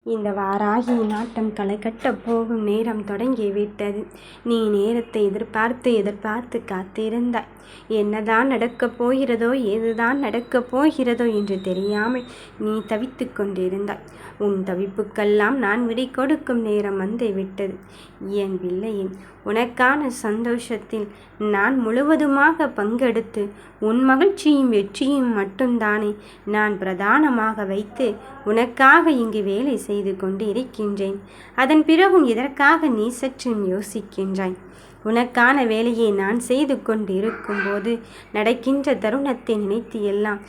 இந்த வாராகியின் ஆட்டம் களை கட்டப் போகும் நேரம் தொடங்கிவிட்டது. நீ நேரத்தை எதிர்பார்த்து காத்திருந்தாய். என்னதான் நடக்கப் போகிறதோ, ஏதுதான் நடக்கப் போகிறதோ என்று தெரியாமல் நீ தவித்து கொண்டிருந்தாய். உன் தவிப்புக்கெல்லாம் நான் விடை கொடுக்கும் நேரம் வந்து விட்டது. என் பிள்ளையின் உனக்கான சந்தோஷத்தில் நான் முழுவதுமாக பங்கெடுத்து உன் மகிழ்ச்சியும் வெற்றியும் மட்டும்தானே நான் பிரதானமாக வைத்து உனக்காக இங்கு வேலை செய்து கொண்டு இருக்கின்றேன். அதன் பிறகும் எதற்காக நீ சற்றும் யோசிக்கின்றாய்? உனக்கான வேலையை நான் செய்து கொண்டு இருக்கும்போது நடக்கின்ற தருணத்தை நினைத்து எல்லாம்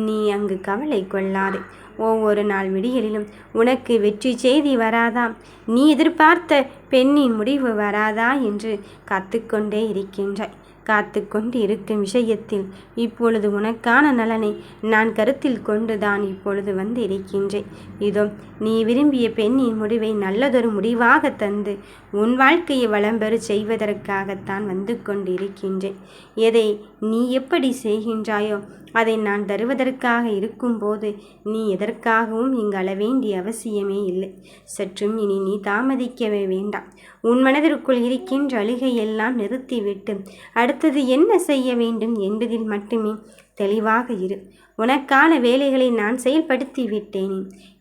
நீ அங்கு கவலை கொள்ளாதே. ஒவ்வொரு நாள் விடியலிலும் உனக்கு வெற்றி செய்தி வராதா, நீ எதிர்பார்த்த பெண்ணின் முடிவு வராதா என்று காத்துக்கொண்டே இருக்கின்றாய். காத்து கொண்டு இருக்கும் விஷயத்தில் இப்பொழுது உனக்கான நலனை நான் கருத்தில் கொண்டுதான் இப்பொழுது வந்து இருக்கின்றேன். இதோ நீ விரும்பிய பெண்ணின் முடிவை நல்லதொரு முடிவாக தந்து உன் வாழ்க்கையை வளம்பெறு செய்வதற்காகத்தான் வந்து கொண்டு இருக்கின்றேன். எதை நீ எப்படி செய்கின்றாயோ அதை நான் தருவதற்காக இருக்கும்போது நீ எதற்காகவும் இங்கு அழ வேண்டிய அவசியமே இல்லை. சற்றும் இனி நீ தாமதிக்கவே வேண்டாம். உன் மனதிற்குள் இருக்கின்ற அழுகையெல்லாம் நிறுத்திவிட்டு அடுத்தது என்ன செய்ய வேண்டும் என்பதில் மட்டுமே தெளிவாக இரு. உனக்கான வேலைகளை நான் செயல்படுத்தி விட்டேனே.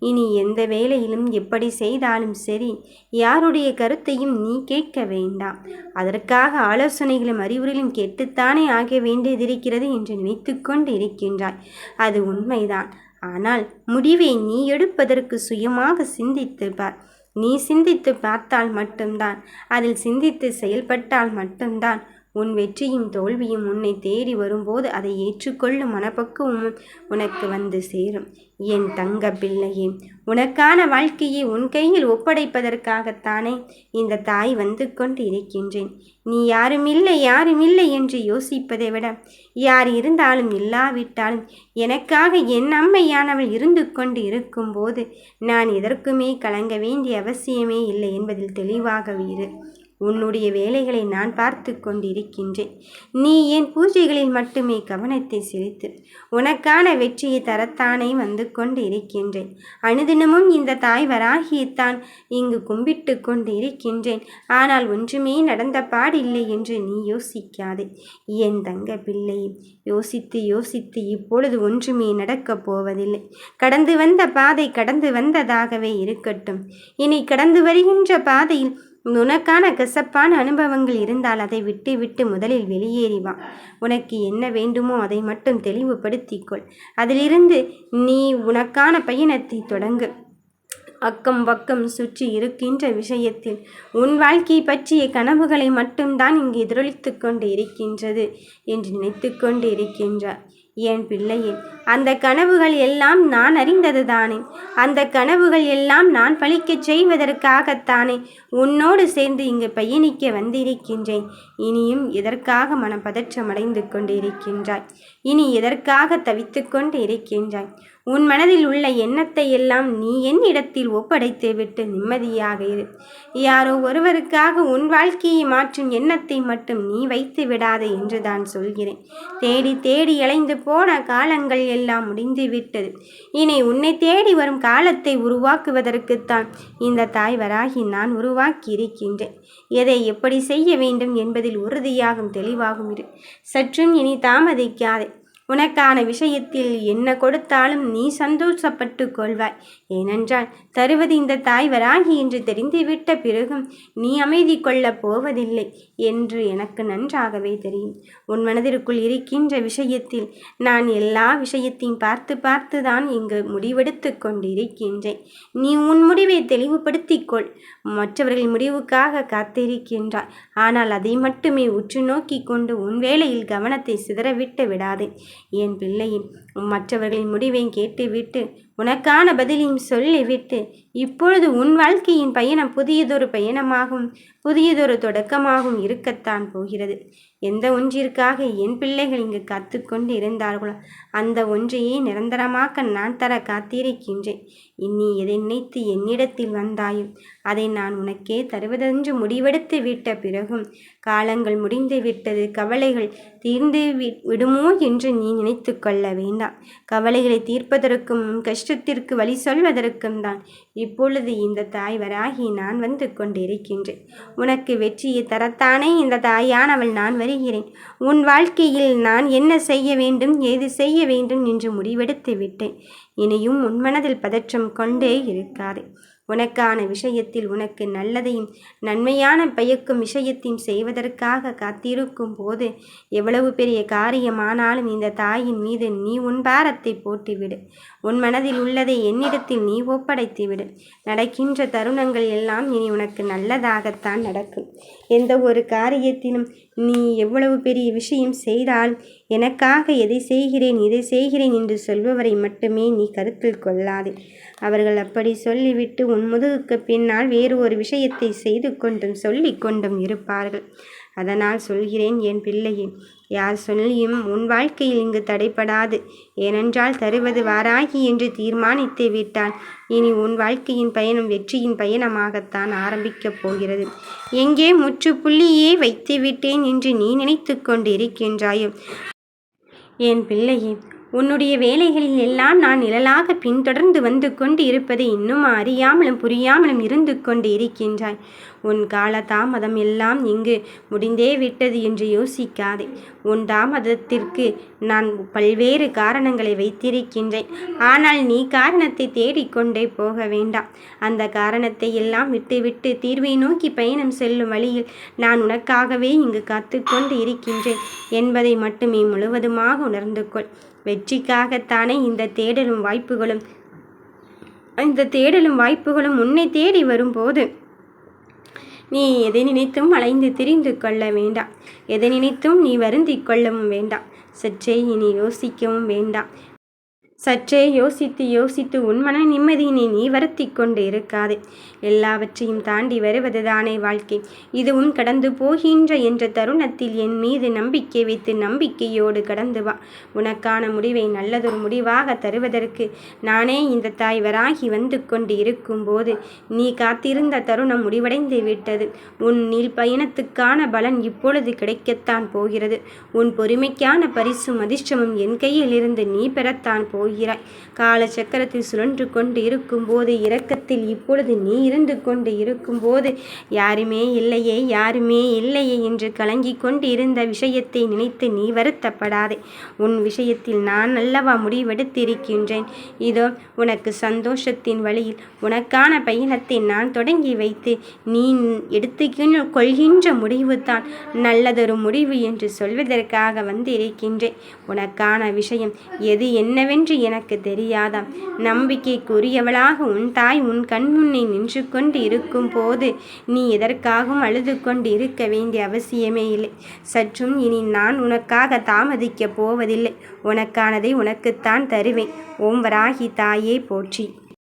இனி எந்த வேலையிலும் எப்படி செய்தாலும் சரி, யாருடைய கருத்தையும் நீ கேட்க வேண்டாம். அதற்காக ஆலோசனைகளும் அறிவுரைகளும் கேட்டுத்தானே ஆக வேண்டியதிருக்கிறது என்று நினைத்து கொண்டு இருக்கின்றாய். அது உண்மைதான். ஆனால் முடிவை நீ எடுப்பதற்கு சுயமாக சிந்தித்து பார். நீ சிந்தித்து பார்த்தால் மட்டும்தான், அதில் சிந்தித்து செயல்பட்டால் மட்டும்தான் உன் வெற்றியும் தோல்வியும் உன்னை தேடி வரும்போது அதை ஏற்றுக்கொள்ளும் மனப்பக்குவமும் உனக்கு வந்து சேரும். என் தங்க பிள்ளையே, உனக்கான வாழ்க்கையை உன் கையில் ஒப்படைப்பதற்காகத்தானே இந்த தாய் வந்து கொண்டு இருக்கின்றேன். நீ யாருமில்லை என்று யோசிப்பதை விட, யார் இருந்தாலும் இல்லாவிட்டாலும் எனக்காக என் அம்மையானவள் இருந்து கொண்டு இருக்கும்போது நான் எதற்குமே கலங்க வேண்டிய அவசியமே இல்லை என்பதில் தெளிவாக இரு. உன்னுடைய வேலைகளை நான் பார்த்து கொண்டிருக்கின்றேன். நீ என் பூஜைகளில் மட்டுமே கவனத்தை செலுத்து. உனக்கான வெற்றியை தரத்தானே வந்து கொண்டு இருக்கின்றேன். அனுதினமும் இந்த தாய் வராகியைத்தான் இங்கு கும்பிட்டு கொண்டு இருக்கின்றேன். ஆனால் ஒன்றுமே நடந்த பாடில்லை என்று நீ யோசிக்காதே. என் தங்க பிள்ளை, யோசித்து இப்பொழுது ஒன்றுமே நடக்கப் போவதில்லை. கடந்து வந்த பாதை கடந்து வந்ததாகவே இருக்கட்டும். இனி கடந்து வருகின்ற பாதையில் உனக்கான கசப்பான அனுபவங்கள் இருந்தால் அதை விட்டு முதலில் வெளியேறி வா. உனக்கு என்ன வேண்டுமோ அதை மட்டும் தெளிவுபடுத்திக்கொள். அதிலிருந்து நீ உனக்கான பயணத்தை தொடங்கு. அக்கம் பக்கம் சுற்றி இருக்கின்ற விஷயத்தில் உன் வாழ்க்கை பற்றிய கனவுகளை மட்டும்தான் இங்கு எதிரொலித்து கொண்டு இருக்கின்றது என்று நினைத்து கொண்டு இருக்கின்றார். என் பிள்ளையே, அந்த கனவுகள் எல்லாம் நான் அறிந்தது தானே. அந்த கனவுகள் எல்லாம் நான் பழிக்கச் செய்வதற்காகத்தானே உன்னோடு சேர்ந்து இங்கு பயணிக்க வந்திருக்கின்றேன். இனியும் எதற்காக மனப்பதற்றமடைந்து கொண்டு இருக்கின்றாய்? இனி எதற்காக தவித்து கொண்டு இருக்கின்றாய்? உன் மனதில் உள்ள எண்ணத்தை எல்லாம் நீ என்னிடத்தில் ஒப்படைத்து விட்டு நிம்மதியாக இரு. யாரோ ஒருவருக்காக உன் வாழ்க்கையை மாற்றும் எண்ணத்தை மட்டும் நீ வைத்து விடாதே என்று தான் சொல்கிறேன். தேடி அலைந்து போன காலங்கள் எல்லாம் முடிந்து விட்டது. இனி உன்னை தேடி வரும் காலத்தை உருவாக்குவதற்குத்தான் இந்த தாய் வராகி நான் உருவாக்கி இருக்கின்றேன். எதை எப்படி செய்ய வேண்டும் என்பதில் உறுதியாகும் தெளிவாகும் இரு. சற்றும் இனி தாமதிக்காதே. உனக்கான விஷயத்தில் என்ன கொடுத்தாலும் நீ சந்தோஷப்பட்டு கொள்வாய். ஏனென்றால் தருவது இந்த தாய் வராகி என்று தெரிந்துவிட்ட பிறகும் நீ அமைதி கொள்ளப் போவதில்லை என்று எனக்கு நன்றாகவே தெரியும். உன் மனதிற்குள் இருக்கின்ற விஷயத்தில் நான் எல்லா விஷயத்தையும் பார்த்து தான் இங்கு முடிவெடுத்து கொண்டிருக்கின்றேன். நீ உன் முடிவை தெளிவுபடுத்திக்கொள். மற்றவர்கள் முடிவுக்காக காத்திருக்கின்றாய். ஆனால் அதை மட்டுமே உற்று நோக்கி கொண்டு உன் வேலையில் கவனத்தை சிதறவிட்டு விடாதே. என் பிள்ளையின் மற்றவர்களின் முடிவை கேட்டுவிட்டு உனக்கான பதிலையும் சொல்லிவிட்டு இப்பொழுது உன் வாழ்க்கையின் பயணம் புதியதொரு பயணமாகவும் புதியதொரு தொடக்கமாகவும் இருக்கத்தான் போகிறது. எந்த ஒன்றிற்காக என் பிள்ளைகள் இங்கு காத்து கொண்டு இருந்தார்களோ அந்த ஒன்றையே நிரந்தரமாக்க நான் தர காத்திருக்கின்றேன். நீ எதை நினைத்து என்னிடத்தில் வந்தாயும் அதை நான் உனக்கே தருவதென்று முடிவெடுத்து விட்ட பிறகும் காலங்கள் முடிந்து விட்டது, கவலைகள் தீர்ந்து விடுமோ என்று நீ நினைத்து கொள்ள வேண்டாம். வேண்டாம். கவலைகளை தீர்ப்பதற்கும் கஷ்டத்திற்கு வழி சொல்வதற்கும் தான் இப்பொழுது இந்த தாய் வராகி நான் வந்து கொண்டிருக்கின்றேன். உனக்கு வெற்றியை தரத்தானே இந்த தாயானவள் நான் வருகிறேன். உன் வாழ்க்கையில் நான் என்ன செய்ய வேண்டும், ஏது செய்ய வேண்டும் என்று முடிவெடுத்து விட்டேன். இனியும் உன் மனதில் பதற்றம் கொண்டே இருக்காதே. உனக்கான விஷயத்தில் உனக்கு நல்லதையும் நன்மையான பயக்கும் விஷயத்தையும் செய்வதற்காக காத்திருக்கும் போது எவ்வளவு பெரிய காரியமானாலும் இந்த தாயின் மீது நீ உன் பாரத்தை போட்டுவிடு. உன் மனதில் உள்ளதை என்னிடத்தில் நீ ஒப்படைத்துவிடு. நடக்கின்ற தருணங்கள் எல்லாம் இனி உனக்கு நல்லதாகத்தான் நடக்கும். எந்த ஒரு காரியத்திலும் நீ எவ்வளவு பெரிய விஷயம் செய்தால் எனக்காக எதை செய்கிறேன் இதை செய்கிறேன் என்று சொல்பவரை மட்டுமே நீ கருத்தில் கொள்ளாதே. அவர்கள் அப்படி சொல்லிவிட்டு உன் முதுகுக்கு பின்னால் வேறு ஒரு விஷயத்தை செய்து கொண்டும் சொல்லி கொண்டும் இருப்பார்கள். அதனால் சொல்கிறேன் என் பிள்ளையே, யார் சொல்லியும் உன் வாழ்க்கையில் இங்கு தடைப்படாது. ஏனென்றால் தருவது வாராகி என்று தீர்மானித்து விட்டால் இனி உன் வாழ்க்கையின் பயணம் வெற்றியின் பயணமாகத்தான் ஆரம்பிக்கப் போகிறது. எங்கே முற்றுப்புள்ளியே வைத்து விட்டேன் என்று நீ நினைத்து கொண்டு இருக்கின்றாயோ என் பிள்ளையே, உன்னுடைய வேலைகளில் எல்லாம் நான் நிழலாக பின்தொடர்ந்து வந்து கொண்டு இருப்பதை இன்னும் அறியாமலும் புரியாமலும் இருந்து கொண்டு இருக்கின்றாய். உன் கால தாமதம் எல்லாம் இங்கு முடிந்தே விட்டது என்று யோசிக்காதே. உன் தாமதத்திற்கு நான் பல்வேறு காரணங்களை வைத்திருக்கின்றேன். ஆனால் நீ காரணத்தை தேடிக்கொண்டே போக வேண்டாம். அந்த காரணத்தை எல்லாம் விட்டுவிட்டு தீர்வை நோக்கி பயணம் செல்லும் வழியில் நான் உனக்காகவே இங்கு காத்து கொண்டு இருக்கின்றேன் என்பதை மட்டுமே முழுவதுமாக உணர்ந்து கொள். வெற்றிக்காகத்தானே இந்த தேடலும் வாய்ப்புகளும் உன்னை தேடி வரும்போது நீ எதை நினைத்தும் அலைந்து திரிந்து கொள்ள வேண்டாம். எதை நினைத்தும் நீ வருந்திக் கொள்ளவும் வேண்டாம். சற்றே இனி யோசிக்கவும் வேண்டாம். சற்றே யோசித்து உன் மன நிம்மதியினை நீ வருத்தி கொண்டு இருக்காது. எல்லாவற்றையும் தாண்டி வருவதுதானே வாழ்க்கை. இதுவும் கடந்து போகின்ற என்ற தருணத்தில் என் மீது நம்பிக்கை வைத்து நம்பிக்கையோடு கடந்து வா. உனக்கான முடிவை நல்லதொரு முடிவாக தருவதற்கு நானே இந்த தாய் வராகி வந்து கொண்டு இருக்கும்போது நீ காத்திருந்த தருணம் முடிவடைந்து விட்டது. உன் நீள் பயணத்துக்கான பலன் இப்பொழுது கிடைக்கத்தான் போகிறது. உன் பொறுமைக்கான பரிசும் அதிர்ஷ்டமும் என் கையில் இருந்து நீ பெறத்தான் போகிறாய். கால சக்கரத்தில் சுழன்று கொண்டு இருக்கும்போது இரக்கத்தில் இப்பொழுது நீ இருந்து கொண்டு இருக்கும்போது யாருமே இல்லையே என்று கலங்கி கொண்டு இருந்த விஷயத்தை நினைத்து நீ வருத்தப்படாதே. உன் விஷயத்தில் நான் அல்லவா முடிவெடுத்திருக்கின்றேன். இதோ உனக்கு சந்தோஷத்தின் வழியில் உனக்கான பயணத்தை நான் தொடங்கி வைத்து நீ கொள்கின்ற முடிவு தான் நல்லதொரு முடிவு என்று சொல்வதற்காக வந்திருக்கின்றேன். உனக்கான விஷயம் எது என்னவென்று எனக்கு தெரியாதாம். நம்பிக்கைக்குரியவளாக உன் தாய் உன் கண் முன்னே நின்று கொண்டு இருக்கும் போது நீ எதற்காகவும் அழுது கொண்டு இருக்க வேண்டிய அவசியமே இல்லை. சற்றும் இனி நான் உனக்காக தாமதிக்கப் போவதில்லை. உனக்கானதை உனக்குத்தான் தருவேன். ஓம் வராகி தாயே போற்றி.